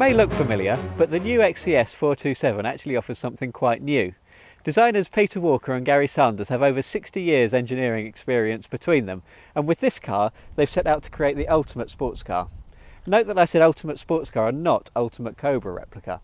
may look familiar, but the new XCS 427 actually offers something quite new. Designers Peter Walker and Gary Sanders have over 60 years engineering experience between them, and with this car they've set out to create the ultimate sports car. Note that I said ultimate sports car and not ultimate Cobra replica.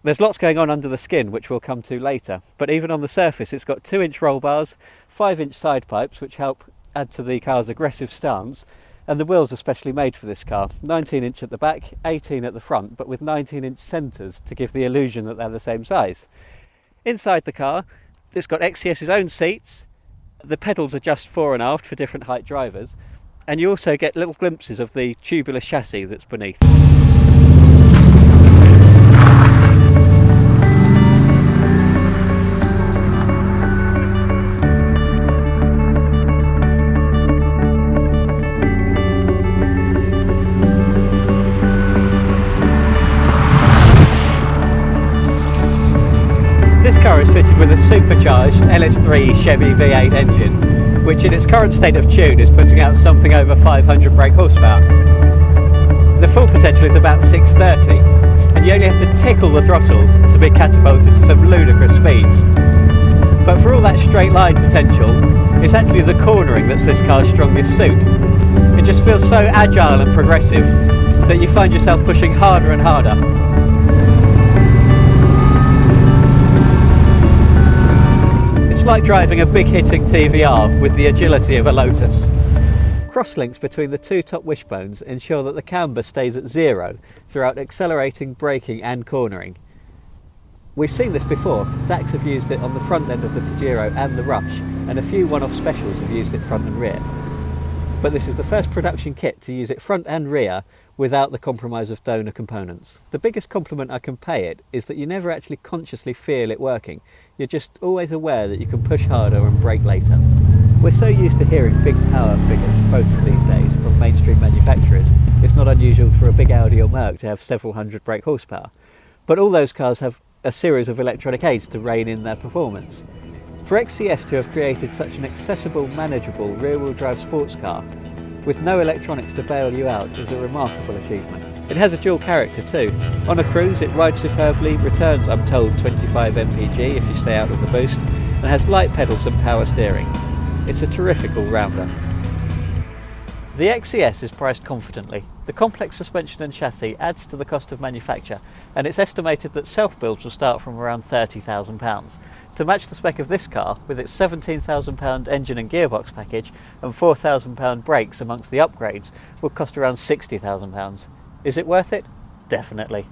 There's lots going on under the skin which we'll come to later, but even on the surface it's got 2-inch roll bars, 5-inch side pipes which help add to the car's aggressive stance, and the wheels are specially made for this car, 19-inch at the back, 18 at the front, but with 19-inch centres to give the illusion that they're the same size. Inside the car, it's got XCS's own seats, the pedals adjust fore and aft for different height drivers, and you also get little glimpses of the tubular chassis that's beneath. This car is fitted with a supercharged LS3 Chevy V8 engine, which in its current state of tune is putting out something over 500 brake horsepower. The full potential is about 630, and you only have to tickle the throttle to be catapulted to some ludicrous speeds. But for all that straight line potential, it's actually the cornering that's this car's strongest suit. It just feels so agile and progressive that you find yourself pushing harder and harder. It's like driving a big hitting TVR with the agility of a Lotus. Crosslinks between the two top wishbones ensure that the camber stays at 0 throughout accelerating, braking and cornering. We've seen this before. DAX have used it on the front end of the Tajiro and the Rush, and a few one-off specials have used it front and rear. But this is the first production kit to use it front and rear without the compromise of donor components. The biggest compliment I can pay it is that you never actually consciously feel it working. You're just always aware that you can push harder and brake later. We're so used to hearing big power figures quoted these days from mainstream manufacturers, it's not unusual for a big Audi or Merc to have several hundred brake horsepower. But all those cars have a series of electronic aids to rein in their performance. For XCS to have created such an accessible, manageable rear-wheel drive sports car with no electronics to bail you out is a remarkable achievement. It has a dual character too. On a cruise it rides superbly, returns I'm told 25 mpg if you stay out of the boost, and has light pedals and power steering. It's a terrific all-rounder. The XCS is priced confidently. The complex suspension and chassis adds to the cost of manufacture, and it's estimated that self-builds will start from around £30,000. To match the spec of this car, with its £17,000 engine and gearbox package and £4,000 brakes amongst the upgrades, will cost around £60,000. Is it worth it? Definitely.